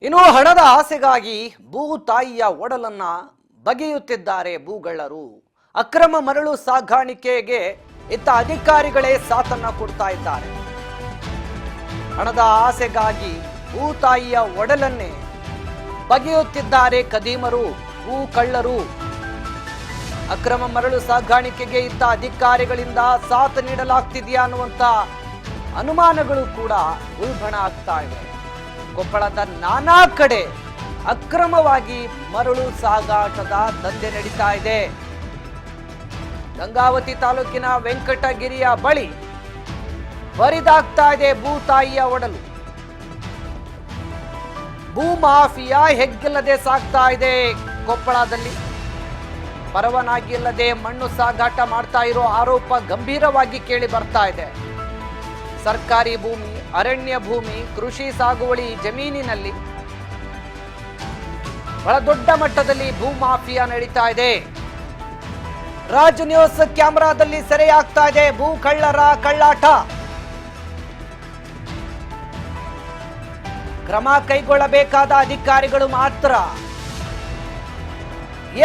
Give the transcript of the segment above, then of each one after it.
ಇನ್ನು ಹಣದ ಆಸೆಗಾಗಿ ಭೂ ತಾಯಿಯ ಒಡಲನ್ನ ಬಗೆಯುತ್ತಿದ್ದಾರೆ ಭೂಗಳ್ಳರು. ಅಕ್ರಮ ಮರಳು ಸಾಗಾಣಿಕೆಗೆ ಇತ್ತ ಅಧಿಕಾರಿಗಳೇ ಸಾಥನ್ನ ಕೊಡ್ತಾ ಇದ್ದಾರೆ. ಹಣದ ಆಸೆಗಾಗಿ ಭೂ ತಾಯಿಯ ಒಡಲನ್ನೇ ಬಗೆಯುತ್ತಿದ್ದಾರೆ ಕದೀಮರು, ಭೂ ಕಳ್ಳರು. ಅಕ್ರಮ ಮರಳು ಸಾಗಾಣಿಕೆಗೆ ಇತ್ತ ಅಧಿಕಾರಿಗಳಿಂದ ಸಾಥ್ ನೀಡಲಾಗ್ತಿದೆಯಾ ಅನ್ನುವಂತ ಅನುಮಾನಗಳು ಕೂಡ ಉಲ್ಬಣ ಆಗ್ತಾ ಇವೆ. ಕೊಪ್ಪಳದ ನಾನಾ ಕಡೆ ಅಕ್ರಮವಾಗಿ ಮರಳು ಸಾಗಾಟದ ದಂಧೆ ನಡೀತಾ ಇದೆ. ಗಂಗಾವತಿ ತಾಲೂಕಿನ ವೆಂಕಟಗಿರಿಯ ಬಳಿ ಬರಿದಾಗ್ತಾ ಇದೆ ಭೂತಾಯಿಯ ಒಡಲು. ಭೂ ಮಾಫಿಯಾ ಹೆಗ್ಗಿಲ್ಲದೆ ಸಾಗ್ತಾ ಇದೆ. ಕೊಪ್ಪಳದಲ್ಲಿ ಪರವಾನಗಿ ಇಲ್ಲದೆ ಮಣ್ಣು ಸಾಗಾಟ ಮಾಡ್ತಾ ಇರೋ ಆರೋಪ ಗಂಭೀರವಾಗಿ ಕೇಳಿ ಬರ್ತಾ ಇದೆ. ಸರ್ಕಾರಿ ಭೂಮಿ, ಅರಣ್ಯ ಭೂಮಿ, ಕೃಷಿ ಸಾಗುವಳಿ ಜಮೀನಿನಲ್ಲಿ ಬಹಳ ದೊಡ್ಡ ಮಟ್ಟದಲ್ಲಿ ಭೂ ಮಾಫಿಯಾ ನಡೀತಾ ಇದೆ. ರಾಜ್ ನ್ಯೂಸ್ ಕ್ಯಾಮೆರಾದಲ್ಲಿ ಸೆರೆಯಾಗ್ತಾ ಇದೆ ಭೂ ಕಳ್ಳರ ಕಳ್ಳಾಟ. ಕ್ರಮ ಕೈಗೊಳ್ಳಬೇಕಾದ ಅಧಿಕಾರಿಗಳು ಮಾತ್ರ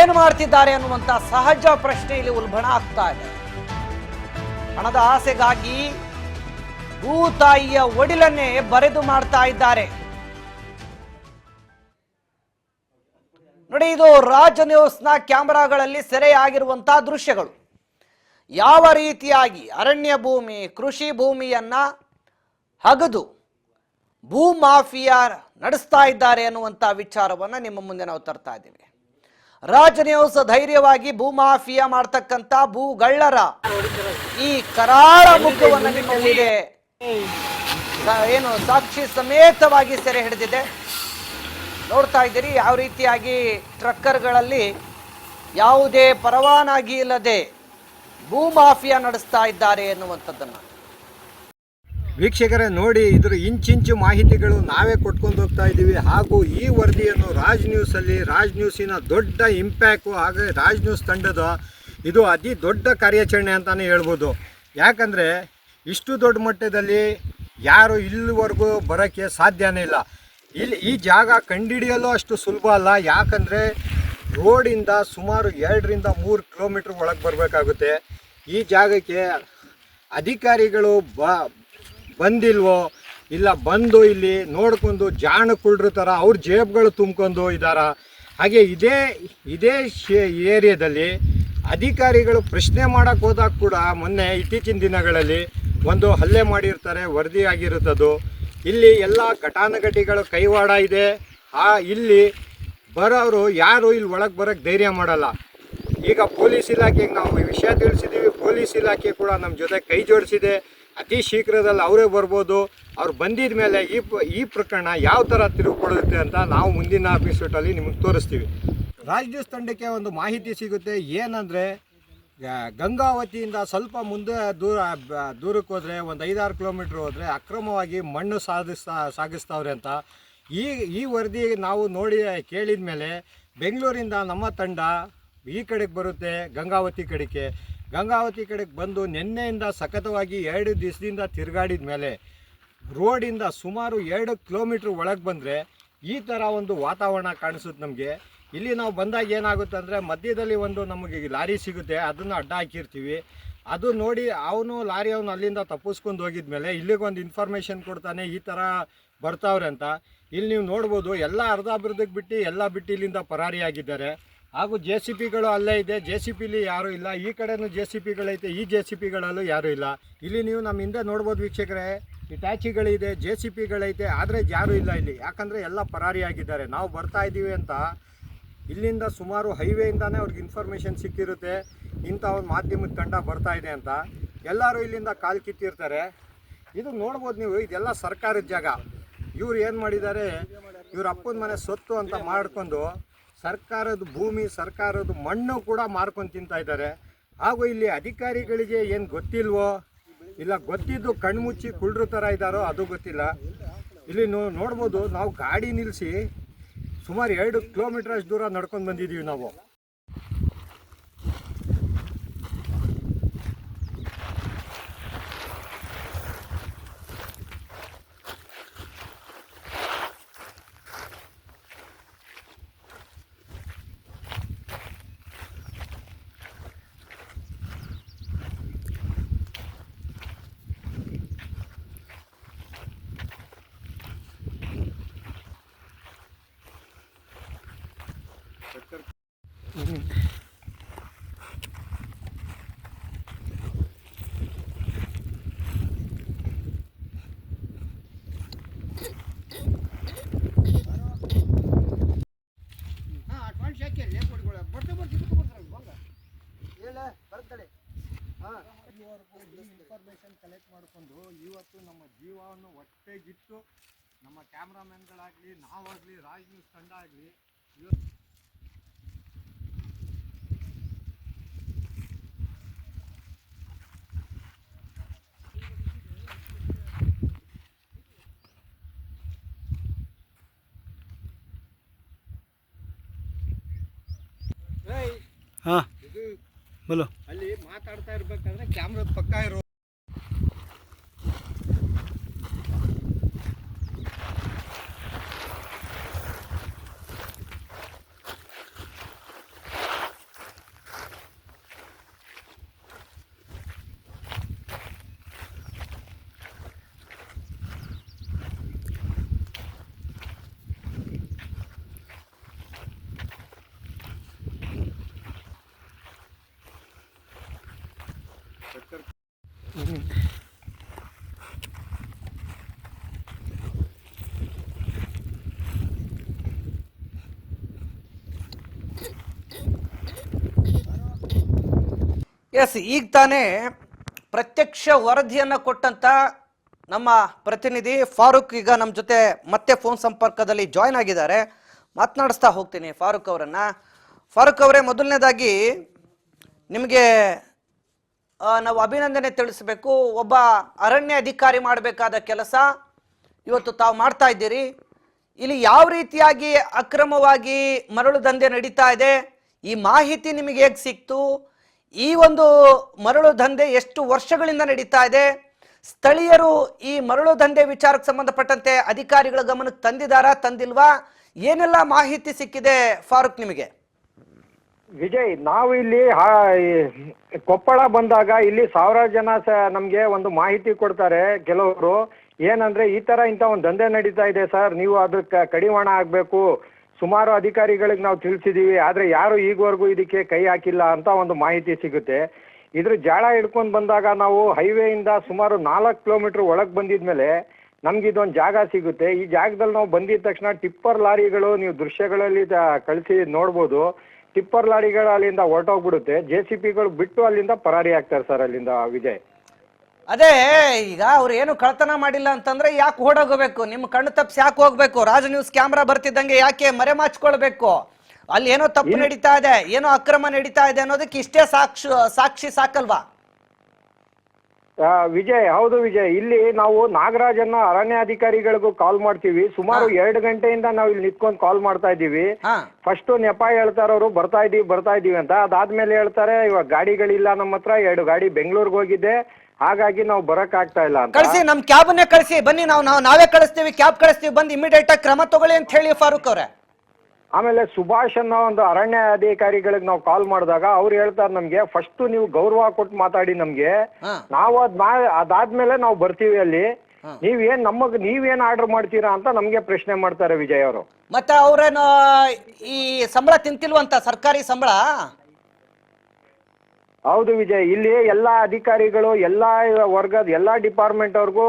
ಏನು ಮಾಡ್ತಿದ್ದಾರೆ ಅನ್ನುವಂತ ಸಹಜ ಪ್ರಶ್ನೆ ಇಲ್ಲಿ ಉಲ್ಬಣ ಆಗ್ತಾ ಇದೆ. ಹಣದ ಆಸೆಗಾಗಿ ಭೂತಾಯಿಯ ಒಡಿಲನ್ನೇ ಬರೆದು ಮಾಡ್ತಾ ಇದ್ದಾರೆ. ನೋಡಿ, ಇದು ರಾಜ್ ನ್ಯೂಸ್ನ ಕ್ಯಾಮೆರಾಗಳಲ್ಲಿ ಸೆರೆಯಾಗಿರುವಂತಹ ದೃಶ್ಯಗಳು. ಯಾವ ರೀತಿಯಾಗಿ ಅರಣ್ಯ ಭೂಮಿ, ಕೃಷಿ ಭೂಮಿಯನ್ನ ಹಗದು ಭೂ ಮಾಫಿಯಾ ನಡೆಸ್ತಾ ಇದ್ದಾರೆ ಅನ್ನುವಂಥ ವಿಚಾರವನ್ನ ನಿಮ್ಮ ಮುಂದೆ ನಾವು ತರ್ತಾ ಇದ್ದೀವಿ. ರಾಜ್ ನ್ಯೂಸ್ ಧೈರ್ಯವಾಗಿ ಭೂ ಮಾಫಿಯಾ ಮಾಡ್ತಕ್ಕಂಥ ಭೂಗಳ್ಳರ ಈ ಕರಾಳ ಮುಖವನ್ನು ನಿಮ್ಮ ಮುಂದೆ ಏನು ಸಾಕ್ಷಿ ಸಮೇತವಾಗಿ ಸೆರೆ ಹಿಡಿದಿದೆ. ನೋಡ್ತಾ ಇದ್ದೀರಿ ಯಾವ ರೀತಿಯಾಗಿ ಟ್ರಕ್ಕರ್ಗಳಲ್ಲಿ ಯಾವುದೇ ಪರವಾನಗಿ ಇಲ್ಲದೆ ಭೂ ಮಾಫಿಯಾ ನಡೆಸ್ತಾ ಇದ್ದಾರೆ ಎನ್ನುವಂಥದ್ದನ್ನು ವೀಕ್ಷಕರೇ ನೋಡಿ, ಇದರ ಇಂಚಿಂಚು ಮಾಹಿತಿಗಳು ನಾವೇ ಕೊಟ್ಕೊಂಡು ಹೋಗ್ತಾ ಇದ್ದೀವಿ. ಹಾಗೂ ಈ ವರದಿಯನ್ನು ರಾಜ್ ನ್ಯೂಸಿನ ದೊಡ್ಡ ಇಂಪ್ಯಾಕ್ಟು ಹಾಗೆ ರಾಜ್ ನ್ಯೂಸ್ ತಂಡದ ಇದು ಅತಿ ದೊಡ್ಡ ಕಾರ್ಯಾಚರಣೆ ಅಂತಲೇ ಹೇಳ್ಬೋದು. ಯಾಕಂದರೆ ಇಷ್ಟು ದೊಡ್ಡ ಮಟ್ಟದಲ್ಲಿ ಯಾರು ಇಲ್ಲಿವರೆಗೂ ಬರೋಕ್ಕೆ ಸಾಧ್ಯನೇ ಇಲ್ಲ. ಈ ಜಾಗ ಕಂಡುಹಿಡಿಯಲು ಅಷ್ಟು ಸುಲಭ ಅಲ್ಲ. ಯಾಕಂದರೆ ರೋಡಿಂದ ಸುಮಾರು 2 ರಿಂದ 3 ಕಿಲೋಮೀಟ್ರ್ ಒಳಗೆ ಬರಬೇಕಾಗುತ್ತೆ. ಈ ಜಾಗಕ್ಕೆ ಅಧಿಕಾರಿಗಳು ಬಂದಿಲ್ವೋ ಇಲ್ಲ ಬಂದು ಇಲ್ಲಿ ನೋಡ್ಕೊಂಡು ಜಾಣ ಕುಳ್ರ ಥರ ಅವ್ರ ಜೇಬ್ಗಳು ತುಂಬ್ಕೊಂಡು ಇದ್ದಾರ. ಹಾಗೆ ಇದೇ ಏರಿಯಾದಲ್ಲಿ ಅಧಿಕಾರಿಗಳು ಪ್ರಶ್ನೆ ಮಾಡೋಕ್ಕೆ ಹೋದಾಗ ಕೂಡ ಮೊನ್ನೆ ಇತ್ತೀಚಿನ ದಿನಗಳಲ್ಲಿ ಒಂದು ಹಲ್ಲೆ ಮಾಡಿರ್ತಾರೆ, ವರದಿ ಆಗಿರುತ್ತದು. ಇಲ್ಲಿ ಎಲ್ಲ ಘಟಾನುಘಟಿಗಳು ಕೈವಾಡ ಇದೆ. ಇಲ್ಲಿ ಬರೋರು ಯಾರು ಇಲ್ಲಿ ಒಳಗೆ ಬರೋಕ್ಕೆ ಧೈರ್ಯ ಮಾಡಲ್ಲ. ಈಗ ಪೊಲೀಸ್ ಇಲಾಖೆಗೆ ನಾವು ವಿಷಯ ತಿಳಿಸಿದ್ದೀವಿ. ಪೊಲೀಸ್ ಇಲಾಖೆ ಕೂಡ ನಮ್ಮ ಜೊತೆ ಕೈ ಜೋಡಿಸಿದೆ. ಅತಿ ಶೀಘ್ರದಲ್ಲಿ ಅವರೇ ಬರ್ಬೋದು. ಅವ್ರು ಬಂದಿದ ಮೇಲೆ ಈ ಪ್ರಕರಣ ಯಾವ ಥರ ತಿರುವು ಕೊಡುತ್ತೆ ಅಂತ ನಾವು ಮುಂದಿನ ಎಪಿಸೋಡಲ್ಲಿ ನಿಮಗೆ ತೋರಿಸ್ತೀವಿ. ರಾಜ್ ನ್ಯೂಸ್ ತಂಡಕ್ಕೆ ಒಂದು ಮಾಹಿತಿ ಸಿಗುತ್ತೆ. ಏನಂದರೆ ಗಂಗಾವತಿಯಿಂದ ಸ್ವಲ್ಪ ಮುಂದೆ ದೂರಕ್ಕೆ ಹೋದರೆ ಒಂದು 5-6 ಕಿಲೋಮೀಟ್ರ್ ಹೋದರೆ ಅಕ್ರಮವಾಗಿ ಮಣ್ಣು ಸಾಗಿಸ್ತವ್ರೆ ಅಂತ ಈ ವರದಿ ನಾವು ನೋಡಿ ಕೇಳಿದ ಮೇಲೆ ಬೆಂಗಳೂರಿಂದ ನಮ್ಮ ತಂಡ ಈ ಕಡೆಗೆ ಬರುತ್ತೆ. ಗಂಗಾವತಿ ಕಡೆಗೆ ಬಂದು ನಿನ್ನೆಯಿಂದ ಸತತವಾಗಿ 2 ದಿವಸದಿಂದ ತಿರುಗಾಡಿದ ಮೇಲೆ ರೋಡಿಂದ ಸುಮಾರು 2 ಕಿಲೋಮೀಟ್ರ್ ಒಳಗೆ ಬಂದರೆ ಈ ಥರ ಒಂದು ವಾತಾವರಣ ಕಾಣಿಸುತ್ತೆ ನಮಗೆ. ಇಲ್ಲಿ ನಾವು ಬಂದಾಗ ಏನಾಗುತ್ತೆ ಅಂದರೆ ಮಧ್ಯದಲ್ಲಿ ಒಂದು ನಮಗೆ ಲಾರಿ ಸಿಗುತ್ತೆ, ಅದನ್ನು ಅಡ್ಡ ಹಾಕಿರ್ತೀವಿ. ಅದು ನೋಡಿ ಲಾರಿಯವನು ಅಲ್ಲಿಂದ ತಪ್ಪಿಸ್ಕೊಂಡು ಹೋಗಿದ ಮೇಲೆ ಇಲ್ಲಿಗೊಂದು ಇನ್ಫಾರ್ಮೇಷನ್ ಕೊಡ್ತಾನೆ, ಈ ಥರ ಬರ್ತಾವ್ರೆ ಅಂತ. ಇಲ್ಲಿ ನೀವು ನೋಡ್ಬೋದು ಎಲ್ಲ ಅರ್ಧಕ್ಕೆ ಬಿಟ್ಟು ಇಲ್ಲಿಂದ ಪರಾರಿಯಾಗಿದ್ದಾರೆ. ಹಾಗೂ JCPಗಳು ಅಲ್ಲೇ ಇದೆ. JCPಲಿ ಯಾರೂ ಇಲ್ಲ. ಈ ಕಡೆನೂ JCPಗಳೈತೆ, ಈ JCPಗಳಲ್ಲೂ ಯಾರೂ ಇಲ್ಲ. ಇಲ್ಲಿ ನೀವು ನಮ್ಮ ಹಿಂದೆ ನೋಡ್ಬೋದು ವೀಕ್ಷಕರೇ, ಟ್ಯಾಚಿಗಳಿದೆ, JCPಗಳೈತೆ, ಆದರೆ ಯಾರೂ ಇಲ್ಲ ಇಲ್ಲಿ. ಯಾಕಂದರೆ ಎಲ್ಲ ಪರಾರಿಯಾಗಿದ್ದಾರೆ. ನಾವು ಬರ್ತಾ ಇದ್ದೀವಿ ಅಂತ ಇಲ್ಲಿಂದ ಸುಮಾರು ಹೈವೇಯಿಂದಾನೇ ಅವ್ರಿಗೆ ಇನ್ಫಾರ್ಮೇಷನ್ ಸಿಕ್ಕಿರುತ್ತೆ, ಇಂಥ ಒಂದು ಮಾಧ್ಯಮದ ತಂಡ ಬರ್ತಾ ಇದೆ ಅಂತ. ಎಲ್ಲರೂ ಇಲ್ಲಿಂದ ಕಾಲು ಕಿತ್ತಿರ್ತಾರೆ. ಇದು ನೋಡ್ಬೋದು ನೀವು, ಇದೆಲ್ಲ ಸರ್ಕಾರದ ಜಾಗ. ಇವ್ರು ಏನು ಮಾಡಿದ್ದಾರೆ, ಇವ್ರ ಅಪ್ಪನ ಮನೆ ಸೊತ್ತು ಅಂತ ಮಾಡಿಕೊಂಡು ಸರ್ಕಾರದ ಭೂಮಿ, ಸರ್ಕಾರದ ಮಣ್ಣು ಕೂಡ ಮಾರ್ಕೊಂಡು ತಿಂತಾ ಇದ್ದಾರೆ. ಹಾಗೂ ಇಲ್ಲಿ ಅಧಿಕಾರಿಗಳಿಗೆ ಏನು ಗೊತ್ತಿಲ್ವೋ ಇಲ್ಲ ಗೊತ್ತಿದ್ದು ಕಣ್ಮುಚ್ಚಿ ಕುಳ್ರ ಥರ ಇದ್ದಾರೋ ಅದು ಗೊತ್ತಿಲ್ಲ. ಇಲ್ಲಿ ನೋಡ್ಬೋದು, ನಾವು ಗಾಡಿ ನಿಲ್ಲಿಸಿ ಸುಮಾರು 2 ಕಿಲೋಮೀಟ್ರ್ ಅಷ್ಟು ದೂರ ನಡ್ಕೊಂಡು ಬಂದಿದ್ದೀವಿ ನಾವು. ಇನ್ಫಾರ್ಮೇಶನ್ ಕಲೆಕ್ಟ್ ಮಾಡಿಕೊಂಡು ಇವತ್ತು ನಮ್ಮ ಜೀವವನ್ನು ಒಟ್ಟೆಗಿಟ್ಟು ನಮ್ಮ ಕ್ಯಾಮ್ರಾಮನ್ಗಳಾಗಲಿ ನಾವಾಗಲಿ ರಾಜ್ ನ್ಯೂಸ್ ತಂಡ ಆಗಲಿ ಇವತ್ತು हाँ बोलो ಅಲ್ಲಿ ಮಾತಾಡ್ತಾ ಇರ್ಬೇಕಾದ್ರೆ ಕ್ಯಾಮ್ರಾದ ಪಕ್ಕ ಇರೋ ಎಸ್, ಈಗ ತಾನೇ ಪ್ರತ್ಯಕ್ಷ ವರದಿಯನ್ನು ಕೊಟ್ಟಂತ ನಮ್ಮ ಪ್ರತಿನಿಧಿ ಫಾರೂಕ್ ಈಗ ನಮ್ಮ ಜೊತೆ ಮತ್ತೆ ಫೋನ್ ಸಂಪರ್ಕದಲ್ಲಿ ಜಾಯ್ನ್ ಆಗಿದ್ದಾರೆ. ಮಾತನಾಡಿಸ್ತಾ ಹೋಗ್ತೀನಿ ಫಾರೂಕ್ ಅವರನ್ನ. ಫಾರೂಕ್ ಅವರೇ, ಮೊದಲನೇದಾಗಿ ನಿಮಗೆ ನಾವು ಅಭಿನಂದನೆ ತಿಳಿಸಬೇಕು. ಒಬ್ಬ ಅರಣ್ಯ ಅಧಿಕಾರಿ ಮಾಡಬೇಕಾದ ಕೆಲಸ ಇವತ್ತು ತಾವು ಮಾಡ್ತಾ ಇದ್ದೀರಿ. ಇಲ್ಲಿ ಯಾವ ರೀತಿಯಾಗಿ ಅಕ್ರಮವಾಗಿ ಮರಳು ದಂಧೆ ನಡೀತಾ ಇದೆ, ಈ ಮಾಹಿತಿ ನಿಮಗೆ ಹೇಗೆ ಸಿಕ್ತು? ಈ ಒಂದು ಮರಳು ದಂಧೆ ಎಷ್ಟು ವರ್ಷಗಳಿಂದ ನಡೀತಾ ಇದೆ? ಸ್ಥಳೀಯರು ಈ ಮರಳು ದಂಧೆ ವಿಚಾರಕ್ಕೆ ಸಂಬಂಧಪಟ್ಟಂತೆ ಅಧಿಕಾರಿಗಳ ಗಮನಕ್ಕೆ ತಂದಿಲ್ವಾ? ಏನೆಲ್ಲ ಮಾಹಿತಿ ಸಿಕ್ಕಿದೆ ಫಾರೂಕ್ ನಿಮಗೆ? ವಿಜಯ್, ನಾವು ಇಲ್ಲಿ ಕೊಪ್ಪಳ ಬಂದಾಗ ಇಲ್ಲಿ ಸಾವಿರಾರು ಜನ ನಮಗೆ ಒಂದು ಮಾಹಿತಿ ಕೊಡ್ತಾರೆ ಕೆಲವರು. ಏನಂದ್ರೆ ಈ ತರ ಇಂಥ ಒಂದು ದಂಧೆ ನಡೀತಾ ಇದೆ ಸರ್, ನೀವು ಅದಕ್ಕೆ ಕಡಿವಾಣ ಆಗಬೇಕು. ಸುಮಾರು ಅಧಿಕಾರಿಗಳಿಗೆ ನಾವು ತಿಳಿಸಿದೀವಿ, ಆದ್ರೆ ಯಾರು ಈಗವರೆಗೂ ಇದಕ್ಕೆ ಕೈ ಹಾಕಿಲ್ಲ ಅಂತ ಒಂದು ಮಾಹಿತಿ ಸಿಗುತ್ತೆ. ಇದ್ರ ಜಾಳ ಹಿಡ್ಕೊಂಡು ಬಂದಾಗ ನಾವು ಹೈವೇಯಿಂದ ಸುಮಾರು 4 ಕಿಲೋಮೀಟರ್ ಒಳಗೆ ಬಂದಿದ್ಮೇಲೆ ನಮ್ಗೆ ಇದೊಂದು ಜಾಗ ಸಿಗುತ್ತೆ. ಈ ಜಾಗದಲ್ಲಿ ನಾವು ಬಂದಿದ ತಕ್ಷಣ ಟಿಪ್ಪರ್ ಲಾರಿಗಳು, ನೀವು ದೃಶ್ಯಗಳಲ್ಲಿ ಕಳಿಸಿ ನೋಡ್ಬೋದು, ಟಿಪ್ಪರ್ ಲಾರಿಗಳು ಅಲ್ಲಿಂದ ಹೊರಟೋಗ್ಬಿಡುತ್ತೆ. JCPಗಳು ಬಿಟ್ಟು ಅಲ್ಲಿಂದ ಪರಾರಿ ಆಗ್ತಾರೆ ಸರ್ ಅಲ್ಲಿಂದ. ವಿಜಯ್, ಅದೇ ಈಗ ಅವ್ರು ಏನು ಕಳ್ತನ ಮಾಡಿಲ್ಲ ಅಂತಂದ್ರೆ ಯಾಕೆ ಓಡೋಗಬೇಕು? ನಿಮ್ಮ ಕಣ್ಣು ತಪ್ಪಿಸಿ ಯಾಕೆ ಹೋಗ್ಬೇಕು? ರಾಜ ನ್ಯೂಸ್ ಕ್ಯಾಮ್ರಾ ಬರ್ತಿದ್ದಂಗೆ ಯಾಕೆ ಮರೆಮಾಚ್ಕೊಳ್ಬೇಕು? ಅಲ್ಲಿ ಏನೋ ತಪ್ಪು ನಡೀತಾ ಇದೆ, ಏನೋ ಅಕ್ರಮ ನಡೀತಾ ಇದೆ ಅನ್ನೋದಕ್ಕೆ ಇಷ್ಟೇ ಸಾಕ್ಷಿ ಸಾಕಲ್ವಾ? ವಿಜಯ್, ಹೌದು ವಿಜಯ್. ಇಲ್ಲಿ ನಾವು ನಾಗರಾಜನ್ನ ಅರಣ್ಯಾಧಿಕಾರಿಗಳಿಗೂ ಕಾಲ್ ಮಾಡ್ತೀವಿ. ಸುಮಾರು 2 ಗಂಟೆಯಿಂದ ನಾವು ಇಲ್ಲಿ ನಿಂತ್ಕೊಂಡು ಕಾಲ್ ಮಾಡ್ತಾ ಇದ್ದೀವಿ. ಫಸ್ಟ್ ನೆಪ ಹೇಳ್ತಾರ ಅವರು ಬರ್ತಾ ಇದೀವಿ ಅಂತ. ಅದಾದ್ಮೇಲೆ ಹೇಳ್ತಾರೆ ಇವಾಗ ಗಾಡಿಗಳಿಲ್ಲ ನಮ್ಮ ಹತ್ರ, 2 ಗಾಡಿ ಬೆಂಗಳೂರಿಗೆ ಹೋಗಿದ್ದೆ, ಹಾಗಾಗಿ ನಾವು ಬರಕ್ ಆಗ್ತಾ ಇಲ್ಲ ಅಂತ. ಕಳಿಸಿ, ನಮ್ ಕ್ಯಾಬ್ನೇ ಕಳಿಸಿ, ಬನ್ನಿ ನಾವೇ ಕಳಿಸ್ತೀವಿ, ಕ್ಯಾಬ್ ಕಳಿಸ್ತೀವಿ, ಬಂದು ಇಮಿಡಿಯೇಟ್ ಆಗಿ ಕ್ರಮ ತಗೊಳ್ಳಿ ಅಂತ ಹೇಳಿ ಫಾರೂಕ್ ಅವರೇ. ಆಮೇಲೆ ಸುಭಾಷ್ ಅನ್ನೋ ಒಂದು ಅರಣ್ಯ ಅಧಿಕಾರಿಗಳಿಗೆ ನಾವು ಕಾಲ್ ಮಾಡಿದಾಗ ಅವ್ರು ಹೇಳ್ತಾರೆ ನಮ್ಗೆ ಫಸ್ಟ್ ನೀವು ಗೌರವ ಕೊಟ್ಟು ಮಾತಾಡಿ ನಮ್ಗೆ, ನಾವು ಅದಾದ್ಮೇಲೆ ನಾವು ಬರ್ತೀವಿ ಅಲ್ಲಿ, ನೀವೇನ್ ಆರ್ಡರ್ ಮಾಡ್ತೀರಾ ಅಂತ ನಮ್ಗೆ ಪ್ರಶ್ನೆ ಮಾಡ್ತಾರೆ ವಿಜಯ್ ಅವರು. ಮತ್ತೆ ಅವ್ರೇನು ಈ ಸಂಬಳ ತಿಂತಿಲ್ವಂತ, ಸರ್ಕಾರಿ ಸಂಬಳ? ಹೌದು ವಿಜಯ್, ಇಲ್ಲಿ ಎಲ್ಲಾ ಅಧಿಕಾರಿಗಳು, ಎಲ್ಲಾ ವರ್ಗದ ಎಲ್ಲಾ ಡಿಪಾರ್ಟ್ಮೆಂಟ್ ಅವ್ರಿಗೂ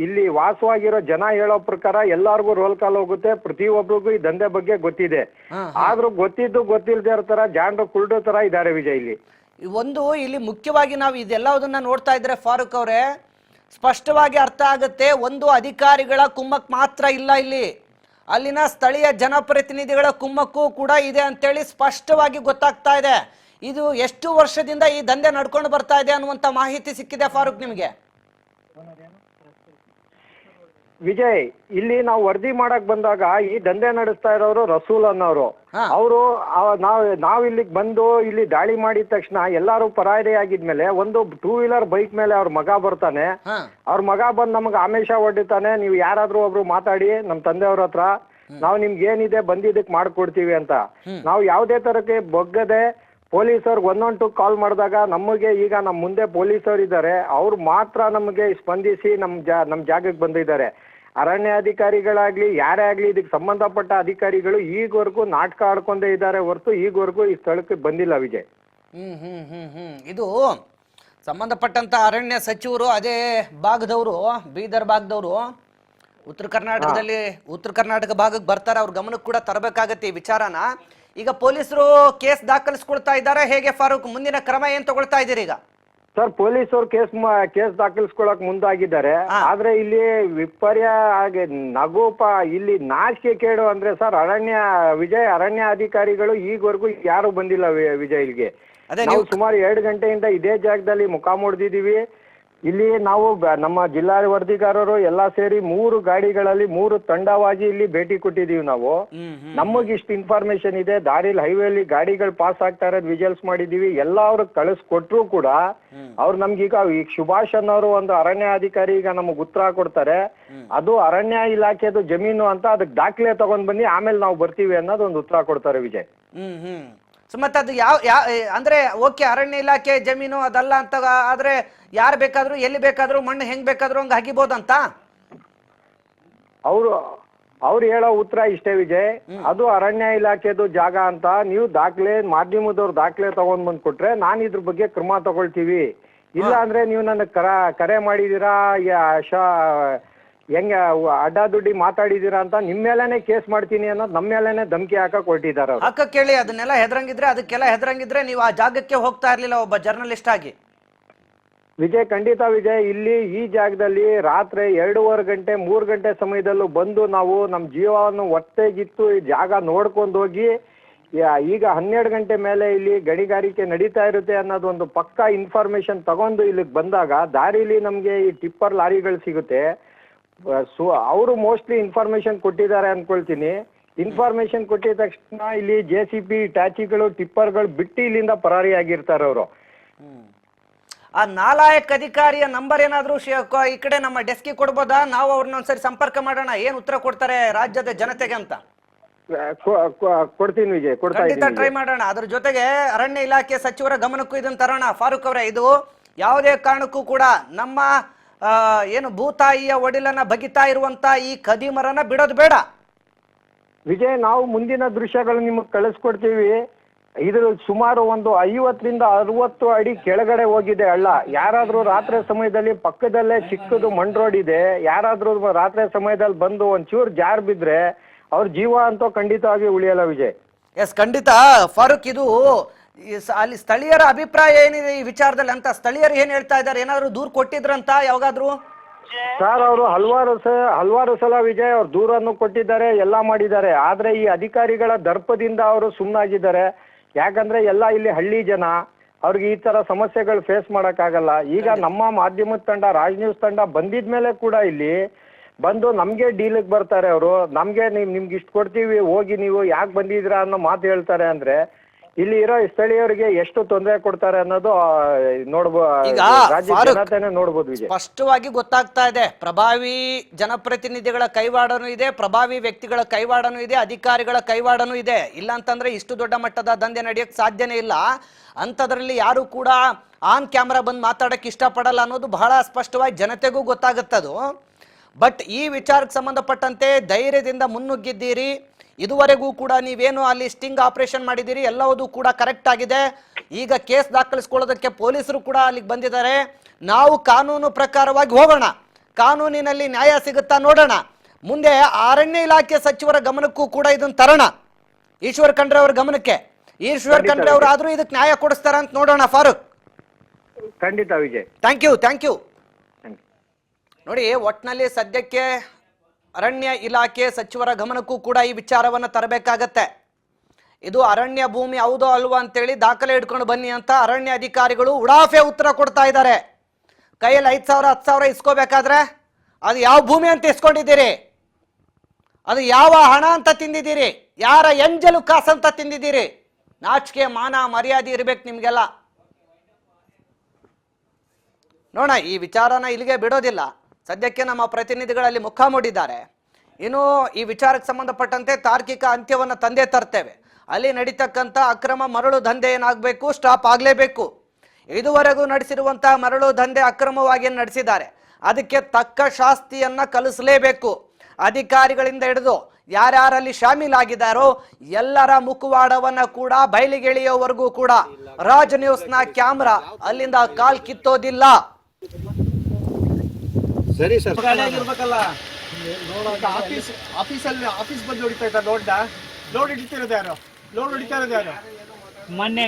ಇಲ್ಲಿ ವಾಸವಾಗಿರೋ ಜನ ಹೇಳೋ ಪ್ರಕಾರ ಎಲ್ಲಾರ್ಗು ರೋಲ್ ಕಾಲ್ ಹೋಗುತ್ತೆ. ಪ್ರತಿಯೊಬ್ಬರಿಗೂ ಈ ದಂಧೆ ಬಗ್ಗೆ ಗೊತ್ತಿದೆ. ಆದ್ರೂ ಗೊತ್ತಿಲ್ದೇ ಇರೋ ತರ ಜಾಂಡ್ರು ಕುರುಡು ತರ ಇದಾರೆ ವಿಜಯ್. ಇಲ್ಲಿ ಮುಖ್ಯವಾಗಿ ನಾವು ಇದೆಲ್ಲದನ್ನ ನೋಡ್ತಾ ಇದ್ರೆ ಫಾರೂಕ್ ಅವರೇ, ಸ್ಪಷ್ಟವಾಗಿ ಅರ್ಥ ಆಗುತ್ತೆ, ಒಂದು ಅಧಿಕಾರಿಗಳ ಕುಮ್ಮಕ್ ಮಾತ್ರ ಇಲ್ಲ ಇಲ್ಲಿ, ಅಲ್ಲಿನ ಸ್ಥಳೀಯ ಜನಪ್ರತಿನಿಧಿಗಳ ಕುಮ್ಮಕ್ಕೂ ಕೂಡ ಇದೆ ಅಂತೇಳಿ ಸ್ಪಷ್ಟವಾಗಿ ಗೊತ್ತಾಗ್ತಾ ಇದೆ. ಇದು ಎಷ್ಟು ವರ್ಷದಿಂದ ಈ ದಂಧೆ ನಡ್ಕೊಂಡು ಬರ್ತಾ ಇದೆ ಅನ್ನುವಂತ ಮಾಹಿತಿ ಸಿಕ್ಕಿದೆ ಫಾರೂಕ್ ನಿಮಗೆ? ವಿಜಯ್, ಇಲ್ಲಿ ನಾವು ವರದಿ ಮಾಡಕ್ ಬಂದಾಗ ಈ ದಂಧೆ ನಡೆಸ್ತಾ ಇರೋರು ರಸೂಲ್ ಅನ್ನೋರು. ಅವರು ನಾವ್ ಇಲ್ಲಿಗೆ ಬಂದು ಇಲ್ಲಿ ದಾಳಿ ಮಾಡಿದ ತಕ್ಷಣ ಎಲ್ಲಾರು ಪರಾರಿ ಆಗಿದ್ಮೇಲೆ ಒಂದು 2 ವೀಲರ್ ಬೈಕ್ ಮೇಲೆ ಅವ್ರ ಮಗ ಬರ್ತಾನೆ. ಅವ್ರ ಮಗ ಬಂದ್ ನಮಗ್ ಆಮೇಶ ಹೊಡಿತಾನೆ, ನೀವು ಯಾರಾದ್ರೂ ಒಬ್ರು ಮಾತಾಡಿ ನಮ್ ತಂದೆಯವ್ರ ಹತ್ರ, ನಾವು ನಿಮ್ಗೆ ಏನಿದೆ ಬಂದಿದ್ದಕ್ ಮಾಡ್ಕೊಡ್ತೀವಿ ಅಂತ. ನಾವು ಯಾವ್ದೇ ತರಕ್ಕೆ ಬಗ್ಗದೆ ಪೊಲೀಸವ್ರಿಗೆ 112 ಕಾಲ್ ಮಾಡಿದಾಗ ನಮಗೆ ಈಗ ನಮ್ಮ ಮುಂದೆ ಪೊಲೀಸರು ಇದ್ದಾರೆ, ಅವ್ರು ಮಾತ್ರ ನಮಗೆ ಸ್ಪಂದಿಸಿ ನಮ್ ಜಾಗಕ್ಕೆ ಬಂದಿದ್ದಾರೆ. ಅರಣ್ಯಾಧಿಕಾರಿಗಳಾಗ್ಲಿ ಯಾರೇ ಆಗ್ಲಿ ಇದಕ್ಕೆ ಸಂಬಂಧಪಟ್ಟ ಅಧಿಕಾರಿಗಳು ಈಗವರೆಗೂ ನಾಟಕ ಆಡ್ಕೊಂಡೇ ಇದ್ದಾರೆ ಹೊರತು ಈಗವರೆಗೂ ಈ ಸ್ಥಳಕ್ಕೆ ಬಂದಿಲ್ಲ ವಿಜಯ್. ಇದು ಸಂಬಂಧಪಟ್ಟಂತ ಅರಣ್ಯ ಸಚಿವರು ಅದೇ ಭಾಗದವರು, ಬೀದರ್ ಭಾಗದವರು ಉತ್ತರ ಕರ್ನಾಟಕ ಭಾಗಕ್ಕೆ ಬರ್ತಾರೆ. ಅವ್ರ ಗಮನಕ್ಕೆ ಕೂಡ ತರಬೇಕಾಗತ್ತೆ ಈ ವಿಚಾರನ. ಈಗ ಪೊಲೀಸರು ಕೇಸ್ ದಾಖಲಿಸ್ಕೊಳ್ತಾ ಇದ್ದಾರೆ. ಹೇಗೆ ಫಾರೂಕ್, ಮುಂದಿನ ಕ್ರಮ ಏನ್ ತಗೊಳ್ತಾ ಇದ್ದೀರಿ ಈಗ? ಸರ್, ಪೊಲೀಸರು ಕೇಸ್ ದಾಖಲಿಸ್ಕೊಳಕ್ ಮುಂದಾಗಿದ್ದಾರೆ. ಆದ್ರೆ ಇಲ್ಲಿ ವಿಪರ್ಯ ಆಗಿ ನಗೋಪ ಇಲ್ಲಿ ನಾಚಿಕೆ ಕೇಡು ಅಂದ್ರೆ ಸರ್, ಅರಣ್ಯ ಅಧಿಕಾರಿಗಳು ಈಗವರೆಗೂ ಯಾರು ಬಂದಿಲ್ಲ ವಿಜಯ್ ಇಲ್ಲಿಗೆ. ನಾವು ಸುಮಾರು 2 ಗಂಟೆಯಿಂದ ಇದೇ ಜಾಗದಲ್ಲಿ ಮುಖ ಮೂಡ್ದಿದೀವಿ. ಇಲ್ಲಿ ನಾವು ನಮ್ಮ ಜಿಲ್ಲಾ ವರದಿಗಾರರು ಎಲ್ಲಾ ಸೇರಿ 3 ಗಾಡಿಗಳಲ್ಲಿ 3 ತಂಡವಾಗಿ ಇಲ್ಲಿ ಭೇಟಿ ಕೊಟ್ಟಿದೀವಿ. ನಾವು ನಮಗ್ ಇಷ್ಟು ಇನ್ಫಾರ್ಮೇಶನ್ ಇದೆ, ದಾರಿಲಿ ಹೈವೇಲಿ ಗಾಡಿಗಳು ಪಾಸ್ ಆಗ್ತಾ ಇರೋದು ವಿಜುವಲ್ಸ್ ಮಾಡಿದೀವಿ. ಎಲ್ಲ ಅವ್ರಿಗೆ ಕಳಿಸ್ಕೊಟ್ರು ಕೂಡ ಅವ್ರು ನಮ್ಗೀಗ ಈಗ ಸುಭಾಷ್ ಅನ್ನೋರು ಒಂದು ಅರಣ್ಯ ಅಧಿಕಾರಿ ಈಗ ನಮಗ್ ಉತ್ತರ ಕೊಡ್ತಾರೆ. ಅದು ಅರಣ್ಯ ಇಲಾಖೆದು ಜಮೀನು ಅಂತ, ಅದಕ್ಕೆ ದಾಖಲೆ ತಗೊಂಡ್ ಬನ್ನಿ ಆಮೇಲೆ ನಾವು ಬರ್ತೀವಿ ಅನ್ನೋದು ಒಂದು ಉತ್ತರ ಕೊಡ್ತಾರೆ ವಿಜಯ್. ಮತ್ತೆ ಅದು ಯಾವ ಅಂದ್ರೆ ಓಕೆ, ಅರಣ್ಯ ಇಲಾಖೆ ಜಮೀನು ಅದಲ್ಲ ಅಂತ ಆದ್ರೆ ಯಾರು ಬೇಕಾದ್ರೂ ಎಲ್ಲಿ ಬೇಕಾದ್ರೂ ಮಣ್ಣು ಹೆಂಗ್ ಬೇಕಾದ್ರೂ ಹಂಗ ಹಗಿಬೋದಂತ ಅವ್ರು ಹೇಳೋ ಉತ್ತರ ಇಷ್ಟೇ ವಿಜಯ್. ಅದು ಅರಣ್ಯ ಇಲಾಖೆದು ಜಾಗ ಅಂತ ನೀವು ಮಾಧ್ಯಮದವ್ರು ದಾಖಲೆ ತಗೊಂಡ್ ಬಂದ್ ಕೊಟ್ರೆ ನಾನು ಇದ್ರ ಬಗ್ಗೆ ಕ್ರಮ ತಗೊಳ್ತೀವಿ. ಇಲ್ಲ ಅಂದ್ರೆ ನೀವು ನನಗೆ ಕರೆ ಮಾಡಿದೀರಾ, ಹೆಂಗ ಅಡ್ಡಾದುಡ್ಡಿ ಮಾತಾಡಿದೀರಾ ಅಂತ ನಿಮ್ಮ ಮೇಲೆನೆ ಕೇಸ್ ಮಾಡ್ತೀನಿ ಅನ್ನೋದು ನಮ್ಮ ಮೇಲೆನೆ ಧಮಕಿ ಹಾಕಕ್ ಹೊರಟಿದ್ದಾರೆ. ಕೇಳಿ, ಅದನ್ನೆಲ್ಲ ಅದಕ್ಕೆಲ್ಲ ಹೆದರಂಗಿದ್ರೆ ನೀವು ಆ ಜಾಗಕ್ಕೆ ಹೋಗ್ತಾ ಇರ್ಲಿಲ್ಲ ಒಬ್ಬ ಜರ್ನಲಿಸ್ಟ್ ಆಗಿ. ವಿಜಯ್, ಖಂಡಿತ ವಿಜಯ್. ಇಲ್ಲಿ ಈ ಜಾಗದಲ್ಲಿ ರಾತ್ರಿ 2:15 ಗಂಟೆ 3 ಗಂಟೆ ಸಮಯದಲ್ಲೂ ಬಂದು ನಾವು ನಮ್ಮ ಜೀವವನ್ನು ಒತ್ತೆಗಿತ್ತು ಈ ಜಾಗ ನೋಡ್ಕೊಂಡು ಹೋಗಿ, ಈಗ 12 ಗಂಟೆ ಮೇಲೆ ಇಲ್ಲಿ ಗಣಿಗಾರಿಕೆ ನಡೀತಾ ಇರುತ್ತೆ ಅನ್ನೋದು ಒಂದು ಪಕ್ಕಾ ಇನ್ಫಾರ್ಮೇಶನ್ ತಗೊಂಡು ಇಲ್ಲಿಗೆ ಬಂದಾಗ ದಾರಿಲಿ ನಮ್ಗೆ ಈ ಟಿಪ್ಪರ್ ಲಾರಿಗಳು ಸಿಗುತ್ತೆ. ಅವರು ಮೋಸ್ಟ್ಲಿ ಇನ್ಫಾರ್ಮೇಶನ್ ಕೊಟ್ಟಿದ್ದಾರೆ ಅನ್ಕೊಳ್ತೀನಿ. ಇನ್ಫಾರ್ಮೇಶನ್ ಕೊಟ್ಟಿದ ತಕ್ಷಣ ಇಲ್ಲಿ JCB ಟ್ಯಾಚಿಗಳು ಟಿಪ್ಪರ್ಗಳು ಬಿಟ್ಟು ಇಲ್ಲಿಂದ ಪರಾರಿಯಾಗಿರ್ತಾರೆ ಅವರು. ಆ ನಾಲಾಯಕ್ ಅಧಿಕಾರಿಯ ನಂಬರ್ ಏನಾದ್ರೂ ಈ ಕಡೆ ನಮ್ಮ ಡೆಸ್ಕಿಗೆ ಕೊಡ್ಬೋದಾ? ನಾವು ಅವ್ರನ್ನ ಒಂದ್ಸರಿ ಸಂಪರ್ಕ ಮಾಡೋಣ, ಏನ್ ಉತ್ತರ ಕೊಡ್ತಾರೆ ರಾಜ್ಯದ ಜನತೆಗೆ ಅಂತ. ಕೊಡ್ತೀನಿ ವಿಜಯ್, ಖಂಡಿತ ಟ್ರೈ ಮಾಡೋಣ. ಅದ್ರ ಜೊತೆಗೆ ಅರಣ್ಯ ಇಲಾಖೆ ಸಚಿವರ ಗಮನಕ್ಕೂ ಇದನ್ನ ತರೋಣ. ಫಾರೂಕ್ ಅವರೇ, ಇದು ಯಾವುದೇ ಕಾರಣಕ್ಕೂ ಕೂಡ ನಮ್ಮ ಏನು ಭೂತಾಯಿಯ ಒಡಿಲನ್ನ ಬಗಿತಾ ಇರುವಂತ ಈ ಕದಿಮರನ ಬಿಡೋದು ಬೇಡ ವಿಜಯ್. ನಾವು ಮುಂದಿನ ದೃಶ್ಯಗಳು ನಿಮಗೆ ಕಳಿಸ್ಕೊಡ್ತೀವಿ. ಇದು ಸುಮಾರು ಒಂದು 50ರಿಂದ 60 ಅಡಿ ಕೆಳಗಡೆ ಹೋಗಿದೆ ಹಳ್ಳ. ಯಾರಾದ್ರೂ ರಾತ್ರಿ ಸಮಯದಲ್ಲಿ ಪಕ್ಕದಲ್ಲೇ ಚಿಕ್ಕದು ಮಣ್ ರೋಡ್ ಇದೆ, ಯಾರಾದ್ರೂ ರಾತ್ರಿ ಸಮಯದಲ್ಲಿ ಬಂದು ಒಂಚೂರು ಜಾರ್ ಬಿದ್ರೆ ಅವ್ರ ಜೀವ ಅಂತೂ ಖಂಡಿತವಾಗಿ ಉಳಿಯಲ್ಲ ವಿಜಯ್. ಎಸ್, ಖಂಡಿತ ಫಾರೂಕ್. ಇದು ಅಲ್ಲಿ ಸ್ಥಳೀಯರ ಅಭಿಪ್ರಾಯ ಏನಿದೆ ಈ ವಿಚಾರದಲ್ಲಿ ಅಂತ? ಸ್ಥಳೀಯರು ಏನ್ ಹೇಳ್ತಾ ಇದ್ದಾರೆ? ಏನಾದ್ರು ದೂರು ಕೊಟ್ಟಿದ್ರಂತ ಯಾವಾಗಾದ್ರು? ಸರ್, ಅವರು ಹಲವಾರು ಸಲ ವಿಜಯ್ ಅವ್ರು ದೂರನ್ನು ಕೊಟ್ಟಿದ್ದಾರೆ, ಎಲ್ಲ ಮಾಡಿದ್ದಾರೆ. ಆದ್ರೆ ಈ ಅಧಿಕಾರಿಗಳ ದರ್ಪದಿಂದ ಅವರು ಸುಮ್ಮನಾಗಿದ್ದಾರೆ. ಯಾಕಂದ್ರೆ ಎಲ್ಲ ಇಲ್ಲಿ ಹಳ್ಳಿ ಜನ, ಅವ್ರಿಗೆ ಈ ತರ ಸಮಸ್ಯೆಗಳು ಫೇಸ್ ಮಾಡಕ್ಕಾಗಲ್ಲ. ಈಗ ನಮ್ಮ ಮಾಧ್ಯಮದ ತಂಡ, ರಾಜ್ ನ್ಯೂಸ್ ತಂಡ ಬಂದಿದ್ಮೇಲೆ ಕೂಡ ಇಲ್ಲಿ ಬಂದು ನಮ್ಗೆ ಡೀಲಿಗೆ ಬರ್ತಾರೆ ಅವರು. ನಿಮ್ಗೆ ಇಷ್ಟು ಕೊಡ್ತೀವಿ, ಹೋಗಿ ನೀವು ಯಾಕೆ ಬಂದಿದ್ದೀರಾ ಅನ್ನೋ ಮಾತು ಹೇಳ್ತಾರೆ. ಅಂದ್ರೆ ಇಲ್ಲಿ ಇರೋ ಸ್ಥಳೀಯರಿಗೆ ಎಷ್ಟು ತೊಂದರೆ ಕೊಡ್ತಾರೆ ಅನ್ನೋದು ನೋಡ್ಬೋದು. ಸ್ಪಷ್ಟವಾಗಿ ಗೊತ್ತಾಗ್ತಾ ಇದೆ. ಪ್ರಭಾವಿ ಜನಪ್ರತಿನಿಧಿಗಳ ಕೈವಾಡನೂ ಇದೆ, ಪ್ರಭಾವಿ ವ್ಯಕ್ತಿಗಳ ಕೈವಾಡನೂ ಇದೆ, ಅಧಿಕಾರಿಗಳ ಕೈವಾಡನೂ ಇದೆ. ಇಲ್ಲ ಅಂತಂದ್ರೆ ಇಷ್ಟು ದೊಡ್ಡ ಮಟ್ಟದ ದಂಧೆ ನಡೆಯಕ್ಕೆ ಸಾಧ್ಯನೇ ಇಲ್ಲ. ಅಂಥದ್ರಲ್ಲಿ ಯಾರು ಕೂಡ ಆನ್ ಕ್ಯಾಮ್ರಾ ಬಂದು ಮಾತಾಡಕ್ಕೆ ಇಷ್ಟಪಡಲ್ಲ ಅನ್ನೋದು ಬಹಳ ಸ್ಪಷ್ಟವಾಗಿ ಜನತೆಗೂ ಗೊತ್ತಾಗುತ್ತದು. ಬಟ್ ಈ ವಿಚಾರಕ್ಕೆ ಸಂಬಂಧಪಟ್ಟಂತೆ ಧೈರ್ಯದಿಂದ ಮುನ್ನುಗ್ಗಿದ್ದೀರಿ. ಇದುವರೆಗೂ ಕೂಡ ನೀವೇನು ಅಲ್ಲಿ ಸ್ಟಿಂಗ್ ಆಪರೇಷನ್ ಮಾಡಿದ್ದೀರಿ ಎಲ್ಲವೂ ಕೂಡ ಕರೆಕ್ಟ್ ಆಗಿದೆ. ಈಗ ಕೇಸ್ ದಾಖಲಿಸ್ಕೊಳ್ಳೋದಕ್ಕೆ ಪೊಲೀಸರು ಕೂಡ ಅಲ್ಲಿಗೆ ಬಂದಿದ್ದಾರೆ. ನಾವು ಕಾನೂನು ಪ್ರಕಾರವಾಗಿ ಹೋಗೋಣ, ಕಾನೂನಿನಲ್ಲಿ ನ್ಯಾಯ ಸಿಗುತ್ತಾ ನೋಡೋಣ. ಮುಂದೆ ಅರಣ್ಯ ಇಲಾಖೆ ಸಚಿವರ ಗಮನಕ್ಕೂ ಕೂಡ ಇದನ್ನು ತರೋಣ, ಈಶ್ವರ್ ಖಂಡ್ರೆ ಅವರ ಗಮನಕ್ಕೆ. ಈಶ್ವರ್ ಖಂಡ್ರೆ ಅವರು ಆದ್ರೂ ಇದಕ್ಕೆ ನ್ಯಾಯ ಕೊಡಿಸ್ತಾರ ಅಂತ ನೋಡೋಣ ಫಾರೂಕ್. ಖಂಡಿತ ವಿಜಯ್, ಥ್ಯಾಂಕ್ ಯು. ನೋಡಿ, ಒಟ್ನಲ್ಲಿ ಸದ್ಯಕ್ಕೆ ಅರಣ್ಯ ಇಲಾಖೆ ಸಚಿವರ ಗಮನಕ್ಕೂ ಕೂಡ ಈ ವಿಚಾರವನ್ನು ತರಬೇಕಾಗತ್ತೆ. ಇದು ಅರಣ್ಯ ಭೂಮಿ ಹೌದೋ ಅಲ್ವಾ ಅಂತೇಳಿ ದಾಖಲೆ ಇಟ್ಕೊಂಡು ಬನ್ನಿ ಅಂತ ಅರಣ್ಯ ಅಧಿಕಾರಿಗಳು ಉಡಾಫೆ ಉತ್ತರ ಕೊಡ್ತಾ ಇದ್ದಾರೆ. ಕೈಯಲ್ಲಿ 5,000 10,000 ಇಸ್ಕೋಬೇಕಾದ್ರೆ ಅದು ಯಾವ ಭೂಮಿ ಅಂತ ಇಸ್ಕೊಂಡಿದ್ದೀರಿ? ಅದು ಯಾವ ಹಣ ಅಂತ ತಿಂದಿದ್ದೀರಿ? ಯಾರ ಎಂಜಲು ಕಾಸಂತ ತಿಂದಿದ್ದೀರಿ? ನಾಚಿಕೆ ಮಾನ ಮರ್ಯಾದೆ ಇರ್ಬೇಕು ನಿಮ್ಗೆಲ್ಲ. ನೋಡ, ಈ ವಿಚಾರನ ಇಲ್ಲಿಗೆ ಬಿಡೋದಿಲ್ಲ. ಸದ್ಯಕ್ಕೆ ನಮ್ಮ ಪ್ರತಿನಿಧಿಗಳಲ್ಲಿ ಮುಖ ಮೂಡಿದ್ದಾರೆ. ಇನ್ನು ಈ ವಿಚಾರಕ್ಕೆ ಸಂಬಂಧಪಟ್ಟಂತೆ ತಾರ್ಕಿಕ ಅಂತ್ಯವನ್ನು ತಂದೆ ತರ್ತೇವೆ. ಅಲ್ಲಿ ನಡೀತಕ್ಕಂಥ ಅಕ್ರಮ ಮರಳು ದಂಧೆ ಏನಾಗಬೇಕು, ಸ್ಟಾಪ್ ಆಗಲೇಬೇಕು. ಇದುವರೆಗೂ ನಡೆಸಿರುವಂತಹ ಮರಳು ದಂಧೆ ಅಕ್ರಮವಾಗಿ ನಡೆಸಿದ್ದಾರೆ, ಅದಕ್ಕೆ ತಕ್ಕ ಶಾಸ್ತಿಯನ್ನ ಕಲಿಸಲೇಬೇಕು. ಅಧಿಕಾರಿಗಳಿಂದ ಹಿಡಿದು ಯಾರ್ಯಾರಲ್ಲಿ ಶಾಮೀಲಾಗಿದ್ದಾರೋ ಎಲ್ಲರ ಮುಖವಾಡವನ್ನ ಕೂಡ ಬಯಲಿಗೆಳೆಯುವವರೆಗೂ ಕೂಡ ರಾಜ್ ನ್ಯೂಸ್ನ ಕ್ಯಾಮ್ರಾ ಅಲ್ಲಿಂದ ಕಾಲ್ ಕಿತ್ತೋದಿಲ್ಲ. ಸರಿ ಸರ್. ಆಫೀಸ್ ಬಂದು ಹೊಡಿತಾ ಇದ್ದ ಲೋಡ್ ಹಿಡಿತಿರೋದು ಯಾರು? ಲೋಡ್ ಹೊಡಿತಾ ಇರೋದು ಯಾರು? ಮೊನ್ನೆ